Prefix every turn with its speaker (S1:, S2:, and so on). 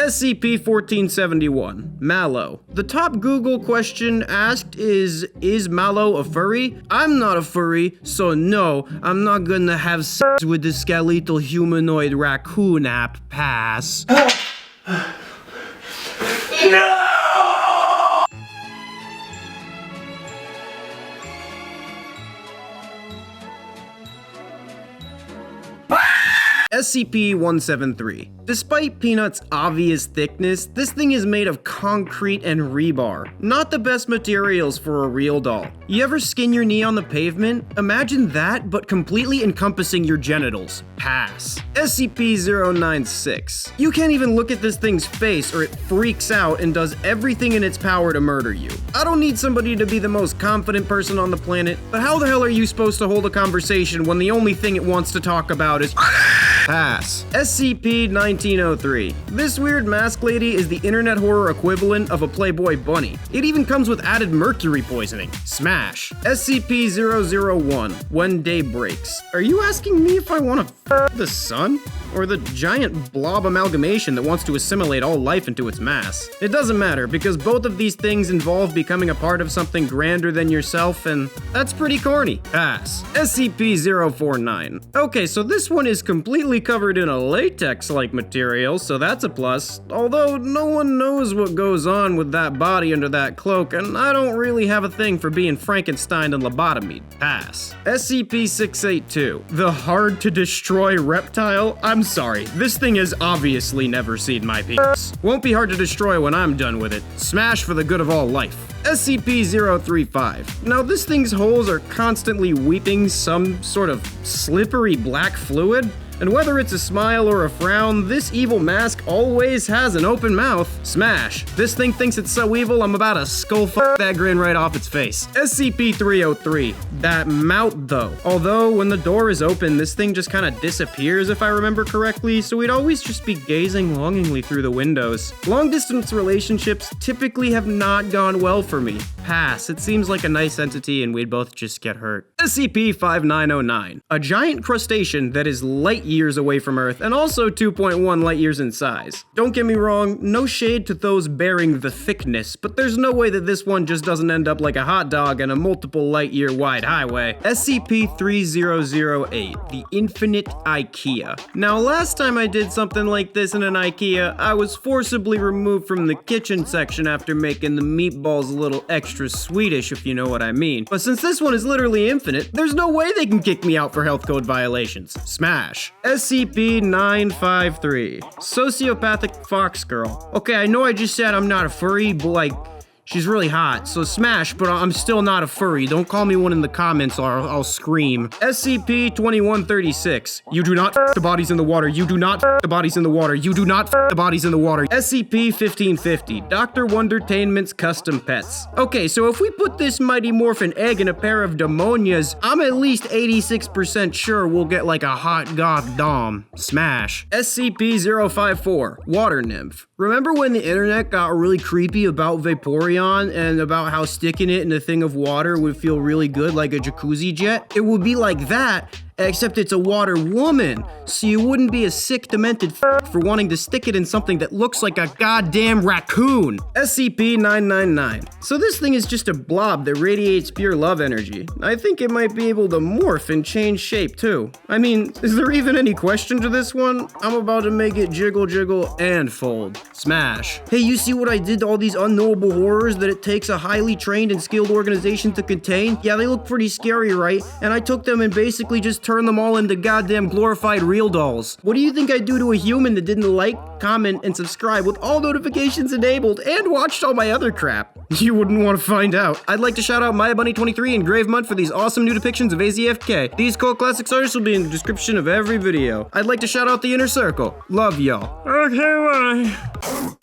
S1: SCP-1471, Mallow. The top Google question asked is Mallow a furry? I'm not a furry, so no, I'm not gonna have sex with the skeletal humanoid raccoon app. Pass. No! SCP-173. Despite Peanut's obvious thickness, this thing is made of concrete and rebar. Not the best materials for a real doll. You ever skin your knee on the pavement? Imagine that, but completely encompassing your genitals. Pass. SCP-096. You can't even look at this thing's face or it freaks out and does everything in its power to murder you. I don't need somebody to be the most confident person on the planet, but how the hell are you supposed to hold a conversation when the only thing it wants to talk about is Pass. SCP-1903. This weird mask lady is the internet horror equivalent of a Playboy bunny. It even comes with added mercury poisoning. Smash. SCP-001. When Day Breaks. Are you asking me if I want to f the sun? Or the giant blob amalgamation that wants to assimilate all life into its mass? It doesn't matter, because both of these things involve becoming a part of something grander than yourself, and that's pretty corny. Pass. SCP-049. Okay, so this one is completely covered in a latex-like material, so that's a plus. Although, no one knows what goes on with that body under that cloak, and I don't really have a thing for being Frankenstein and lobotomied. Pass. SCP-682. The hard-to-destroy reptile? I'm sorry, this thing has obviously never seen my penis. Won't be hard to destroy when I'm done with it. Smash for the good of all life. SCP-035. Now, this thing's holes are constantly weeping some sort of slippery black fluid. And whether it's a smile or a frown, this evil mask always has an open mouth. Smash. This thing thinks it's so evil, I'm about to skull fuck that grin right off its face. SCP-303. That mouth, though. Although, when the door is open, this thing just kind of disappears, if I remember correctly, so we'd always just be gazing longingly through the windows. Long-distance relationships typically have not gone well for me. Pass. It seems like a nice entity, and we'd both just get hurt. SCP-5909. A giant crustacean that is light years away from Earth, and also 2.1 light years in size. Don't get me wrong, no shade to those bearing the thickness, but there's no way that this one just doesn't end up like a hot dog on a multiple light year wide highway. SCP-3008, the Infinite IKEA. Now, last time I did something like this in an IKEA, I was forcibly removed from the kitchen section after making the meatballs a little extra Swedish, if you know what I mean. But since this one is literally infinite, there's no way they can kick me out for health code violations. Smash. SCP-953. Sociopathic Fox Girl. Okay, I know I just said I'm not a furry, but like, she's really hot, so smash, but I'm still not a furry. Don't call me one in the comments or I'll scream. SCP-2136. You do not f the bodies in the water. You do not f the bodies in the water. You do not f the bodies in the water. SCP-1550. Dr. Wondertainment's custom pets. Okay, so if we put this Mighty Morphin egg in a pair of demonias, I'm at least 86% sure we'll get like a hot goth dom. Smash. SCP-054. Water Nymph. Remember when the internet got really creepy about Vaporeon and about how sticking it in a thing of water would feel really good like a jacuzzi jet? It would be like that, except it's a water woman, so you wouldn't be a sick, demented f for wanting to stick it in something that looks like a goddamn raccoon. SCP-999. So this thing is just a blob that radiates pure love energy. I think it might be able to morph and change shape too. I mean, is there even any question to this one? I'm about to make it jiggle, jiggle, and fold. Smash. Hey, you see what I did to all these unknowable horrors that it takes a highly trained and skilled organization to contain? Yeah, they look pretty scary, right? And I took them and basically just turn them all into goddamn glorified real dolls. What do you think I'd do to a human that didn't like, comment, and subscribe with all notifications enabled and watched all my other crap? You wouldn't want to find out. I'd like to shout out MyaBunny23 and Gravemud for these awesome new depictions of AzFk. These cult classics artists will be in the description of every video. I'd like to shout out the Inner Circle. Love y'all. Okay, bye.